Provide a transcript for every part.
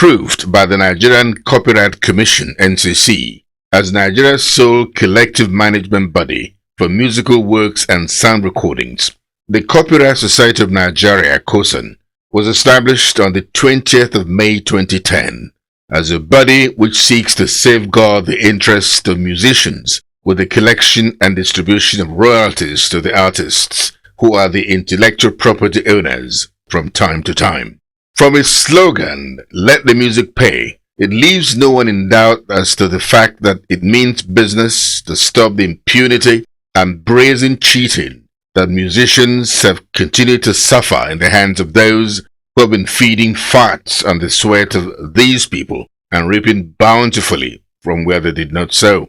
approved by the Nigerian Copyright Commission (NCC) as Nigeria's sole collective management body for musical works and sound recordings. The Copyright Society of Nigeria (Coson) was established on the 20th of May 2010 as a body which seeks to safeguard the interests of musicians with the collection and distribution of royalties to the artists, who are the intellectual property owners, from time to time. From its slogan, "Let the music pay," it leaves no one in doubt as to the fact that it means business to stop the impunity and brazen cheating that musicians have continued to suffer in the hands of those who have been feeding fat on the sweat of these people and reaping bountifully from where they did not sow.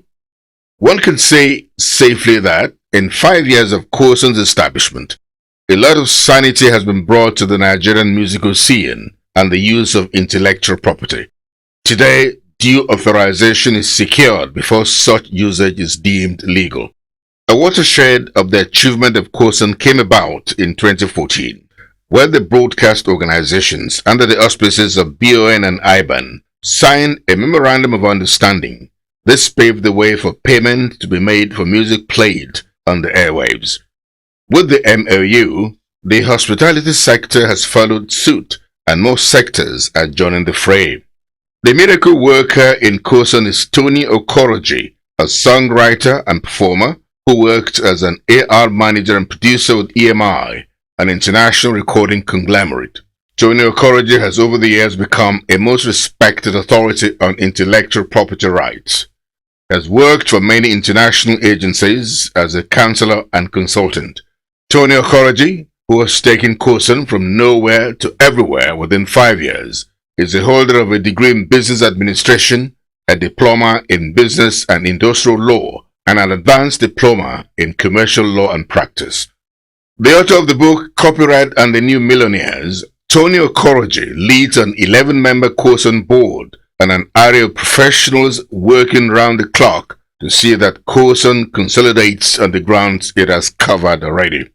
One can say safely that in 5 years of Coson's establishment, a lot of sanity has been brought to the Nigerian musical scene and the use of intellectual property. Today, due authorization is secured before such usage is deemed legal. A watershed of the achievement of Coson came about in 2014, where the broadcast organizations under the auspices of BON and IBAN signed a memorandum of understanding. This paved the way for payment to be made for music played on the airwaves. With the MOU, the hospitality sector has followed suit and more sectors are joining the fray. The miracle worker in Coson is Tony Okoroji, a songwriter and performer who worked as an AR manager and producer with EMI, an international recording conglomerate. Tony Okoroji has over the years become a most respected authority on intellectual property rights. He has worked for many international agencies as a counselor and consultant. Tony Okoroji, who has taken Coson from nowhere to everywhere within 5 years, is the holder of a degree in business administration, a diploma in business and industrial law, and an advanced diploma in commercial law and practice. The author of the book Copyright and the New Millionaires, Tony Okoroji, leads an 11-member Coson board and an array of professionals working round the clock to see that Coson consolidates on the grounds it has covered already.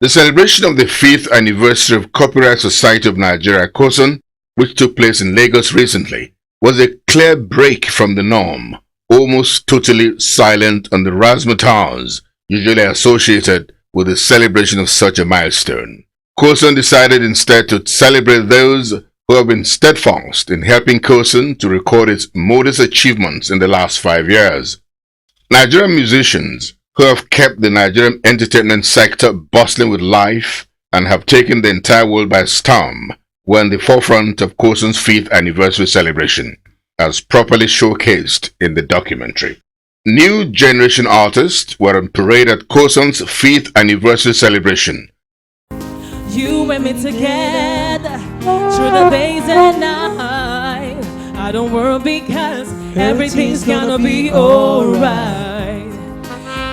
The celebration of the 5th anniversary of Copyright Society of Nigeria (Coson), which took place in Lagos recently, was a clear break from the norm, almost totally silent on the razzmatazz usually associated with the celebration of such a milestone. Coson decided instead to celebrate those who have been steadfast in helping Coson to record its modest achievements in the last 5 years. Nigerian musicians who have kept the Nigerian entertainment sector bustling with life and have taken the entire world by storm were in the forefront of Coson's 5th anniversary celebration, as properly showcased in the documentary. New generation artists were on parade at Coson's 5th anniversary celebration. You and me together through the days and nights. I don't worry because everything's gonna be alright.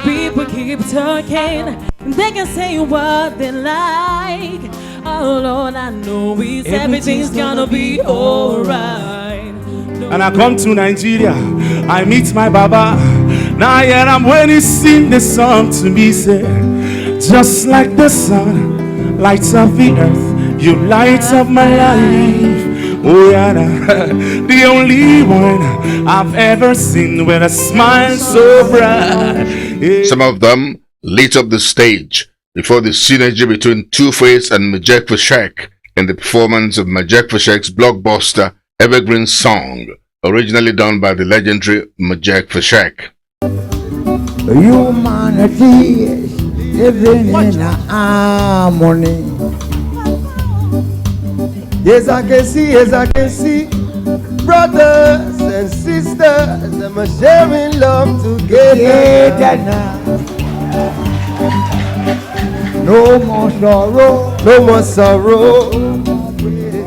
People keep talking, they can say what they like. Oh Lord, I know everything's gonna be alright. And I come to Nigeria, I meet my Baba. Now here I'm when he sing this song to me, say, just like the sun lights up the earth, you light up my life. Oh yeah, the only one I've ever seen with a smile so bright. Yeah. Some of them lit up the stage before the synergy between Two-Face and Majek Fashek in the performance of Majek Fashek's blockbuster Evergreen song, originally done by the legendary Majek Fashek. Humanity is living in harmony. Yes, I can see brothers and sisters, them are sharing love together now. No more sorrow, no more sorrow.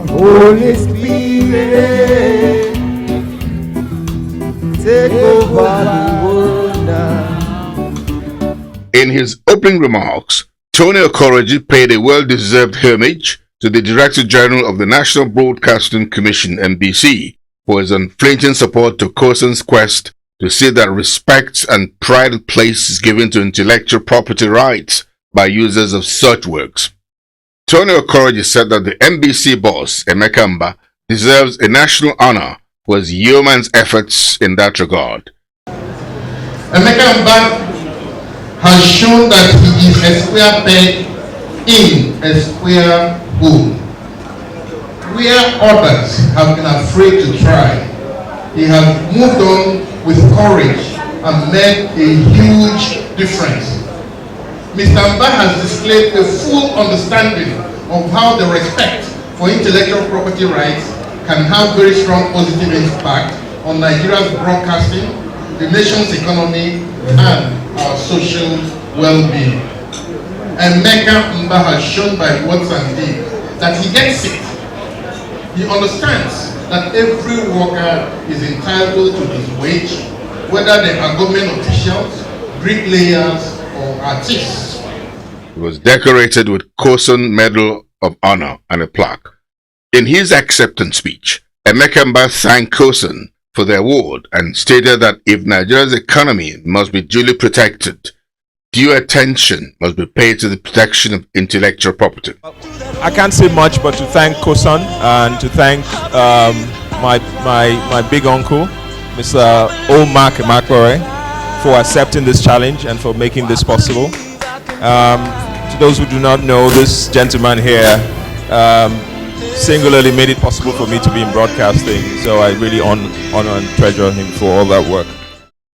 Holy Spirit, take over the world now. In his opening remarks, Tony Okoroji paid a well-deserved homage to the Director General of the National Broadcasting Commission (NBC) for his unflinching support to Coson's quest to see that respect and pride of place is given to intellectual property rights by users of such works. Tony Okoroji said that the NBC boss, Emeka Mba, deserves a national honor for his yeoman's efforts in that regard. Emeka Mba has shown that he is a square peg in a square hole. Where others have been afraid to try, he has moved on with courage and made a huge difference. Mr. Mba has displayed a full understanding of how the respect for intellectual property rights can have very strong positive impact on Nigeria's broadcasting, the nation's economy, and our social well-being. Emeka Mba has shown by words and deeds that he gets it. He understands that every worker is entitled to his wage, whether they are government officials, bricklayers, or artists. He was decorated with Coson Medal of Honor and a plaque. In his acceptance speech, Emeka Mba thanked Coson for the award and stated that if Nigeria's economy must be duly protected, due attention must be paid to the protection of intellectual property. I can't say much but to thank Coson and to thank my big uncle, Mr. Omar Kemakore, for accepting this challenge and for making this possible. To those who do not know, this gentleman here singularly made it possible for me to be in broadcasting, so I really honor and treasure him for all that work.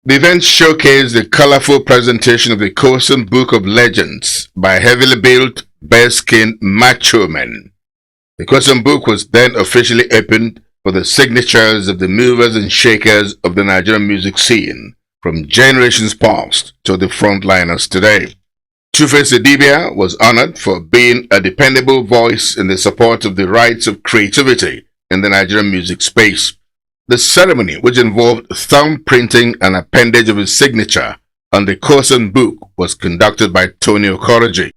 The event showcased the colorful presentation of the Coson Book of Legends by heavily built, bare-skinned macho men. The Coson Book was then officially opened for the signatures of the movers and shakers of the Nigerian music scene, from generations past to the frontliners today. Two-Face Idibia was honored for being a dependable voice in the support of the rights of creativity in the Nigerian music space. The ceremony, which involved thumb printing and appendage of his signature on the Coson Book, was conducted by Tony Okoroji.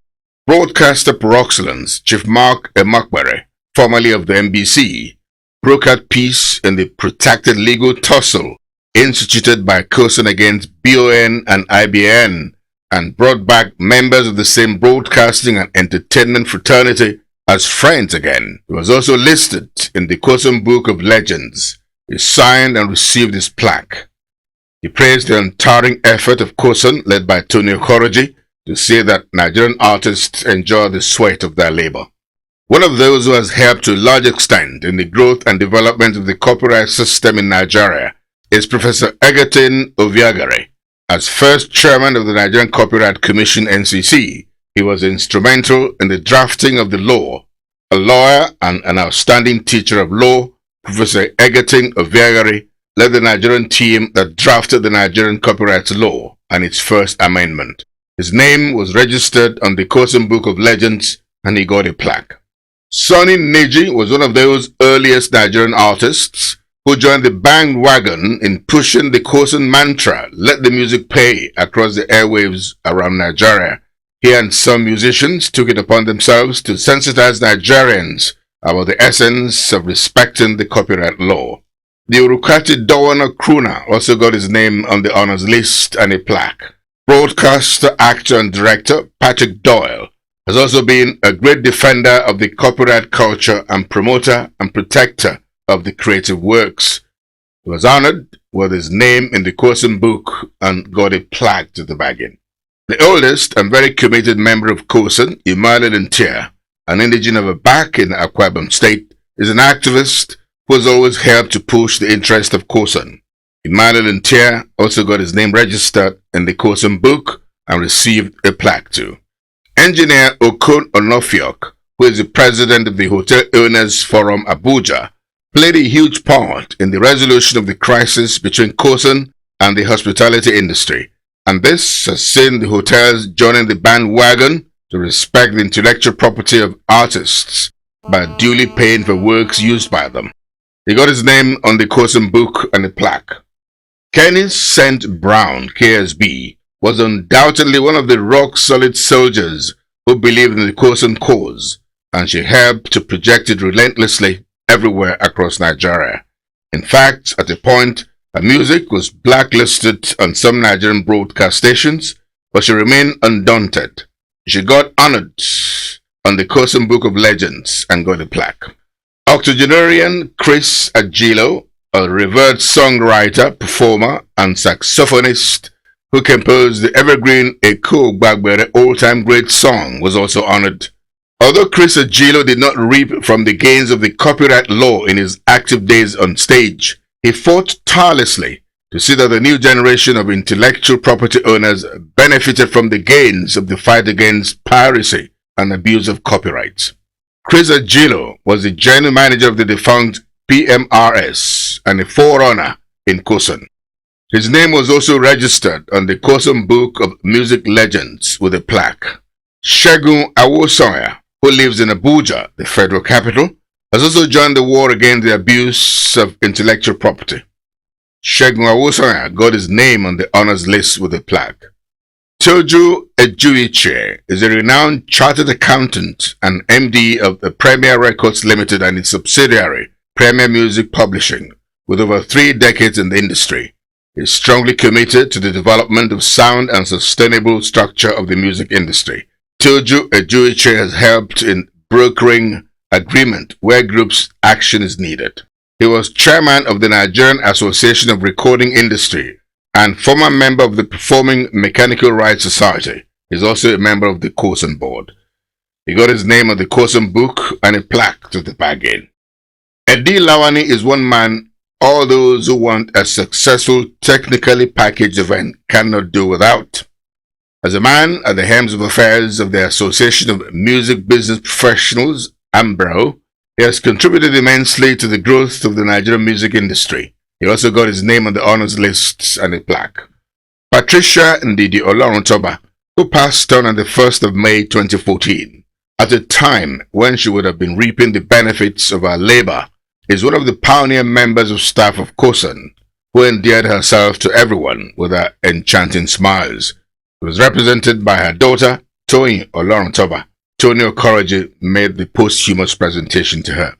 Broadcaster par excellence, Chief Mark Emakbere, formerly of the NBC, broke out peace in the protracted legal tussle instituted by Coson against BON and IBN, and brought back members of the same broadcasting and entertainment fraternity as friends again. He was also listed in the Coson Book of Legends. He signed and received his plaque. He praised the untiring effort of Coson, led by Tony Okoroji, to see that Nigerian artists enjoy the sweat of their labor. One of those who has helped to a large extent in the growth and development of the copyright system in Nigeria is Professor Egerton Obiagari. As first chairman of the Nigerian Copyright Commission (NCC), he was instrumental in the drafting of the law. A lawyer and an outstanding teacher of law, Professor Egerton Obiagari led the Nigerian team that drafted the Nigerian Copyright Law and its first amendment. His name was registered on the Coson Book of Legends and he got a plaque. Sonny Neji was one of those earliest Nigerian artists who joined the bandwagon in pushing the Coson mantra, "Let the music pay," across the airwaves around Nigeria. He and some musicians took it upon themselves to sensitize Nigerians about the essence of respecting the copyright law. The Urukati Dawana crooner also got his name on the honors list and a plaque. Broadcaster, actor and director Patrick Doyle has also been a great defender of the copyright culture and promoter and protector of the creative works. He was honored with his name in the Coson Book and got a plaque to the bargain. The oldest and very committed member of Coson, Emmanuel Ntia, an indigene of Abak in Akwa Ibom State, is an activist who has always helped to push the interest of Coson. Emmanuel Ntia also got his name registered in the Coson Book and received a plaque too. Engineer Okon Onofiok, who is the president of the Hotel Owners Forum Abuja, played a huge part in the resolution of the crisis between Coson and the hospitality industry, and this has seen the hotels joining the bandwagon to respect the intellectual property of artists by duly paying for works used by them. He got his name on the Coson Book and a plaque. Kenny St. Brown, KSB, was undoubtedly one of the rock-solid soldiers who believed in the Coson cause, and she helped to project it relentlessly everywhere across Nigeria. In fact, at a point, her music was blacklisted on some Nigerian broadcast stations, but she remained undaunted. She got honored on the Coson Book of Legends and got a plaque. Octogenarian Chris Agilo, a revered songwriter, performer, and saxophonist who composed the evergreen Eko Gbagbere all-time great song, was also honored. Although Chris Agilo did not reap from the gains of the copyright law in his active days on stage, he fought tirelessly to see that the new generation of intellectual property owners benefited from the gains of the fight against piracy and abuse of copyrights. Chris Agilo was the general manager of the defunct PMRS and a forerunner in Coson. His name was also registered on the Coson Book of Music Legends with a plaque. Segun Awosoya, who lives in Abuja, the federal capital, has also joined the war against the abuse of intellectual property. Segun Awosoya got his name on the honors list with a plaque. Toju Ejuiche is a renowned chartered accountant and MD of the Premier Records Limited and its subsidiary, Premier Music Publishing, with over 3 decades in the industry. He is strongly committed to the development of sound and sustainable structure of the music industry. Toju Ejuiche has helped in brokering agreement where groups' action is needed. He was chairman of the Nigerian Association of Recording Industry and former member of the Performing Mechanical Rights Society. He is also a member of the Coson board. He got his name on the Coson book and a plaque to the bargain. Edi Lawani is one man all those who want a successful technically packaged event cannot do without. As a man at the helm of affairs of the Association of Music Business Professionals, AMBRO, he has contributed immensely to the growth of the Nigerian music industry. He also got his name on the honors lists and a plaque. Patricia Ndidi Oloruntoba, who passed on the 1st of May 2014, at a time when she would have been reaping the benefits of her labor, is one of the pioneer members of staff of Coson, who endeared herself to everyone with her enchanting smiles. She was represented by her daughter, Toyin Oloruntoba. Tony Okoroji made the posthumous presentation to her.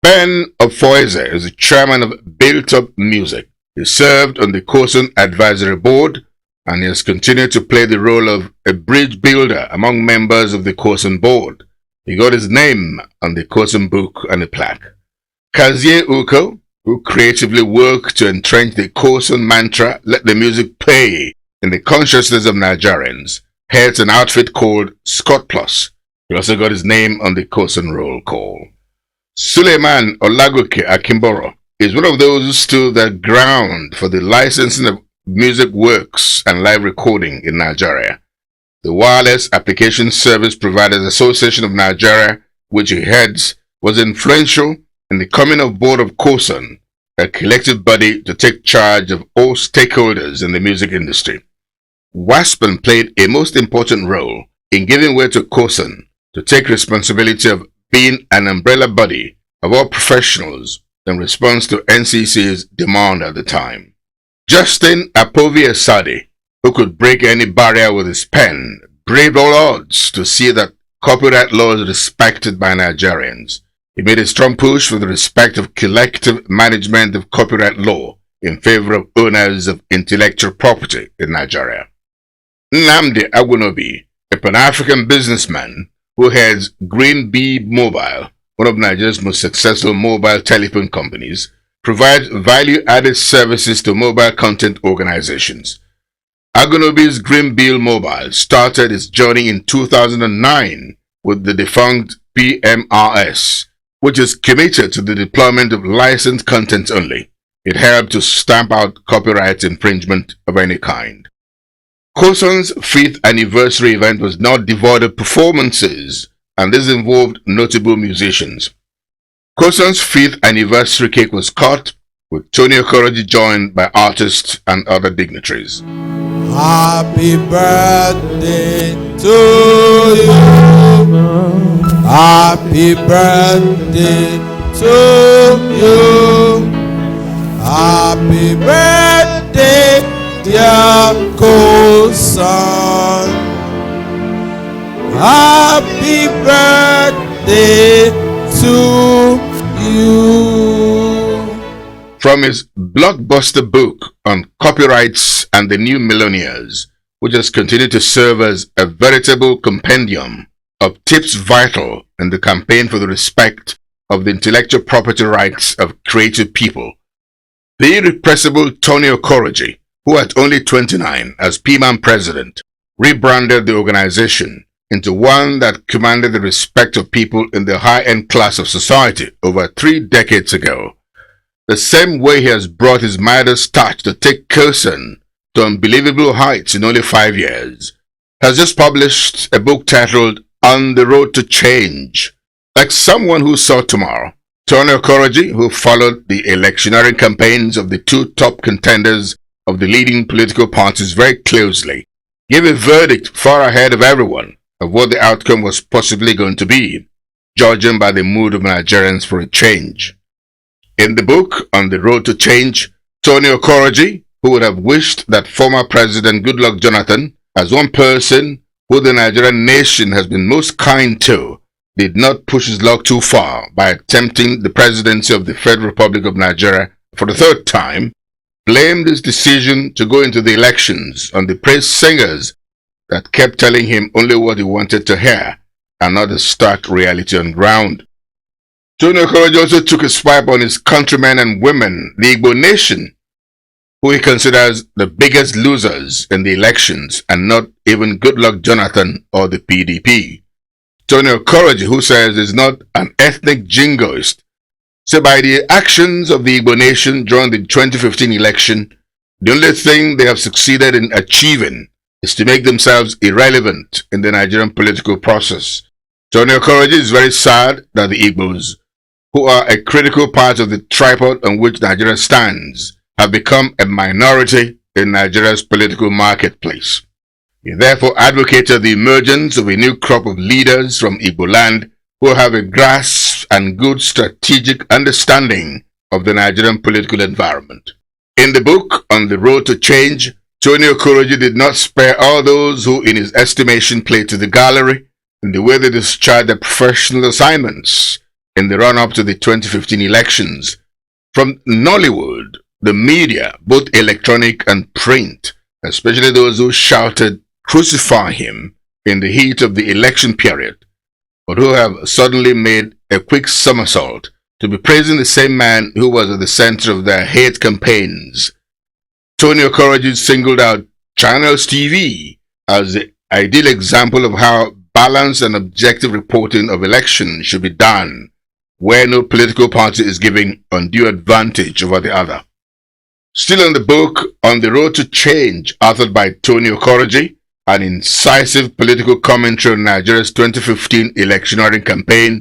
Ben Ofoeze is the chairman of Built Up Music. He served on the Coson Advisory Board and he has continued to play the role of a bridge builder among members of the Coson board. He got his name on the Coson book and a plaque. Kazie Uko, who creatively worked to entrench the Coson mantra, let the music play in the consciousness of Nigerians, heads an outfit called Scott Plus. He also got his name on the Coson roll call. Suleiman Olagoke Akimboro is one of those who stood the ground for the licensing of music works and live recording in Nigeria. The Wireless Application Service Providers Association of Nigeria, which he heads, was influential in the coming of board of Coson, a collective body to take charge of all stakeholders in the music industry. WASPN played a most important role in giving way to Coson to take responsibility of being an umbrella body of all professionals in response to NCC's demand at the time. Justin Apovi Esadi, who could break any barrier with his pen, braved all odds to see that copyright law is respected by Nigerians. He made a strong push for the respect of collective management of copyright law in favor of owners of intellectual property in Nigeria. Nnamdi Agwunobi, a Pan-African businessman who heads Green Bee Mobile, one of Nigeria's most successful mobile telephone companies, provides value-added services to mobile content organizations. Agwunobi's Green Bee Mobile started its journey in 2009 with the defunct PMRS, which is committed to the deployment of licensed content only. It helped to stamp out copyright infringement of any kind. Coson's 5th anniversary event was not devoid of performances, and this involved notable musicians. Coson's 5th anniversary cake was cut, with Tony Okoroji joined by artists and other dignitaries. Happy birthday to you. Happy birthday to you. Happy birthday, dear Coson. Happy birthday to you. From his blockbuster book on copyrights and the new millennials, which has continued to serve as a veritable compendium of tips vital in the campaign for the respect of the intellectual property rights of creative people. The irrepressible Tony Okoroji, who at only 29 as P-Man president, rebranded the organization into one that commanded the respect of people in the high-end class of society over 3 decades ago. The same way he has brought his Midas touch to take Coson to unbelievable heights in only 5 years, has just published a book titled On the Road to Change. Like someone who saw tomorrow, Tony Okoroji, who followed the electioneering campaigns of the 2 top contenders of the leading political parties very closely, gave a verdict far ahead of everyone of what the outcome was possibly going to be, judging by the mood of Nigerians for a change. In the book, On the Road to Change, Tony Okoroji, who would have wished that former President Goodluck Jonathan, as one person who the Nigerian nation has been most kind to, did not push his luck too far by attempting the presidency of the Federal Republic of Nigeria for the 3rd time, blamed his decision to go into the elections on the praise singers that kept telling him only what he wanted to hear and not the stark reality on ground. Tony Okoroji also took a swipe on his countrymen and women, the Igbo nation, who he considers the biggest losers in the elections and not even Goodluck Jonathan or the PDP. Tony Okoroji, who says is not an ethnic jingoist, said by the actions of the Igbo nation during the 2015 election, the only thing they have succeeded in achieving is to make themselves irrelevant in the Nigerian political process. Tony Okoroji is very sad that the Igbos, who are a critical part of the tripod on which Nigeria stands, have become a minority in Nigeria's political marketplace. He therefore advocated the emergence of a new crop of leaders from Igbo land who have a grasp and good strategic understanding of the Nigerian political environment. In the book, On the Road to Change, Tony Okoroji did not spare all those who, in his estimation, played to the gallery in the way they discharged their professional assignments in the run-up to the 2015 elections. From Nollywood, the media, both electronic and print, especially those who shouted, "Crucify him," in the heat of the election period, but who have suddenly made a quick somersault to be praising the same man who was at the center of their hate campaigns. Tony Okoroji singled out Channels TV as the ideal example of how balanced and objective reporting of elections should be done, where no political party is giving undue advantage over the other. Still in the book, On the Road to Change, authored by Tony Okoroji, an incisive political commentary on Nigeria's 2015 electioneering campaign,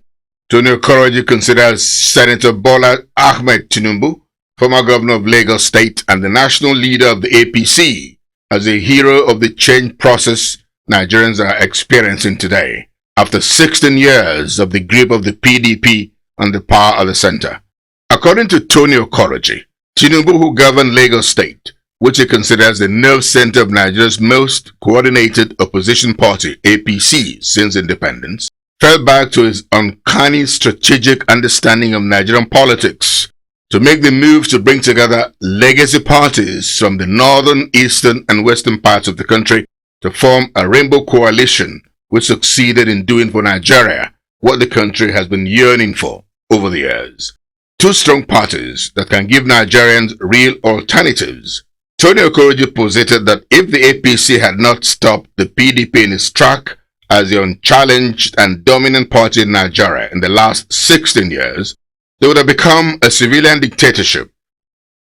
Tony Okoroji considers Senator Bola Ahmed Tinubu, former governor of Lagos State and the national leader of the APC, as a hero of the change process Nigerians are experiencing today, after 16 years of the grip of the PDP and the power of the center. According to Tony Okoroji, Tinubu, who governed Lagos State, which he considers the nerve center of Nigeria's most coordinated opposition party, APC, since independence, fell back to his uncanny strategic understanding of Nigerian politics to make the move to bring together legacy parties from the northern, eastern, and western parts of the country to form a rainbow coalition which succeeded in doing for Nigeria what the country has been yearning for over the years. 2 strong parties that can give Nigerians real alternatives. Tony Okoroji posited that if the APC had not stopped the PDP in its track as the unchallenged and dominant party in Nigeria in the last 16 years, they would have become a civilian dictatorship,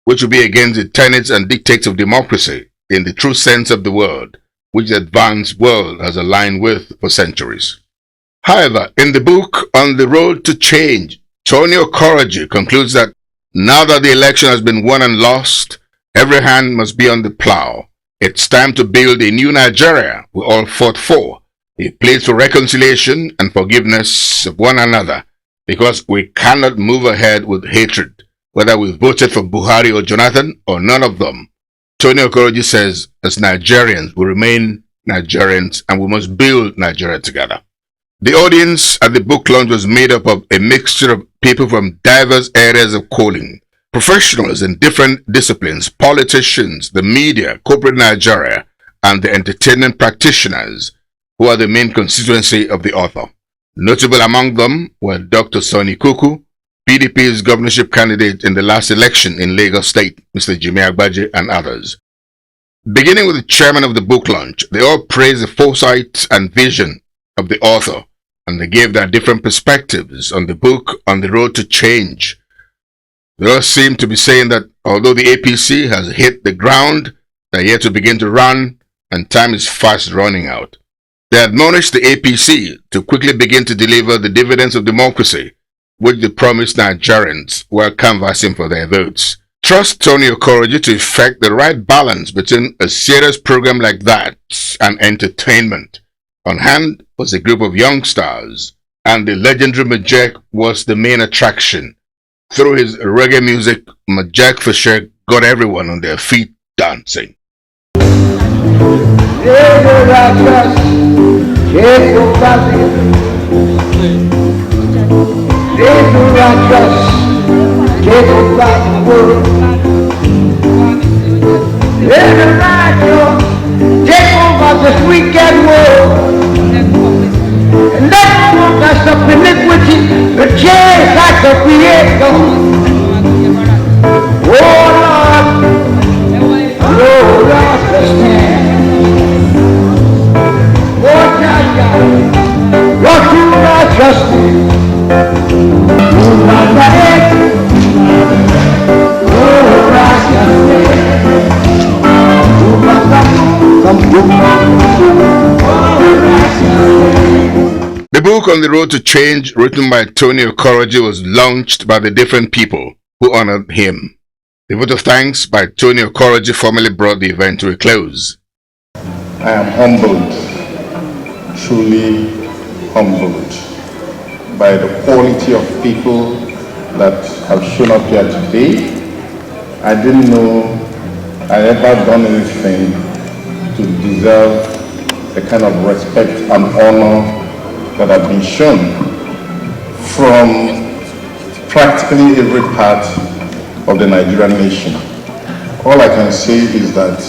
which would be against the tenets and dictates of democracy in the true sense of the word, which the advanced world has aligned with for centuries. However, in the book On the Road to Change, Tony Okoroji concludes that now that the election has been won and lost, every hand must be on the plow. It's time to build a new Nigeria we all fought for, a place for reconciliation and forgiveness of one another, because we cannot move ahead with hatred, whether we voted for Buhari or Jonathan or none of them. Tony Okoroji says, as Nigerians, we remain Nigerians and we must build Nigeria together. The audience at the book launch was made up of a mixture of people from diverse areas of calling, professionals in different disciplines, politicians, the media, corporate Nigeria, and the entertainment practitioners, who are the main constituency of the author. Notable among them were Dr. Sonny Kuku, PDP's governorship candidate in the last election in Lagos State, Mr. Jimmy Agbaje, and others. Beginning with the chairman of the book launch, they all praised the foresight and vision of the author, and they gave their different perspectives on the book On the Road to Change. They all seem to be saying that although the APC has hit the ground, they're yet to begin to run, and time is fast running out. They admonished the APC to quickly begin to deliver the dividends of democracy, which they promised Nigerians while canvassing for their votes. Trust Tony Okoroji to effect the right balance between a serious program like that and entertainment. On hand was a group of young stars, and the legendary Majek was the main attraction. Through his reggae music, Majek for sure got everyone on their feet dancing. Take over the world. Let the righteous take over this wicked world. And let the workers of iniquity rejoice like the Creator. Oh Lord, righteousness. Oh Jah, your true righteousness. The book On the Road to Change, written by Tony Okoroji, was launched by the different people who honored him. The vote of thanks by Tony Okoroji formally brought the event to a close. I am humbled, truly humbled, by the quality of people that have shown up here today. I didn't know I ever done anything to deserve the kind of respect and honor that have been shown from practically every part of the Nigerian nation. All I can say is that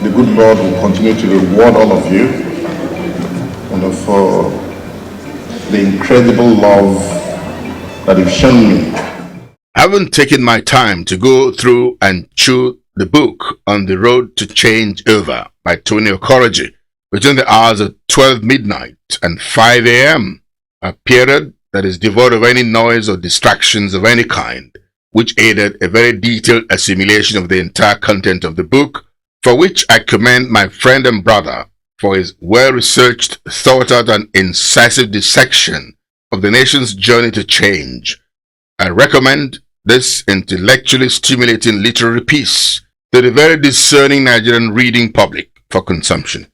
the good Lord will continue to reward all of you, for the incredible love that you've shown me. Having taken my time to go through and chew the book On the Road to Change over by Tony Okoroji between the hours of 12 midnight and 5 a.m., a period that is devoid of any noise or distractions of any kind, which aided a very detailed assimilation of the entire content of the book, for which I commend my friend and brother for his well-researched, thought-out and incisive dissection of the nation's journey to change. I recommend this intellectually stimulating literary piece to the very discerning Nigerian reading public for consumption.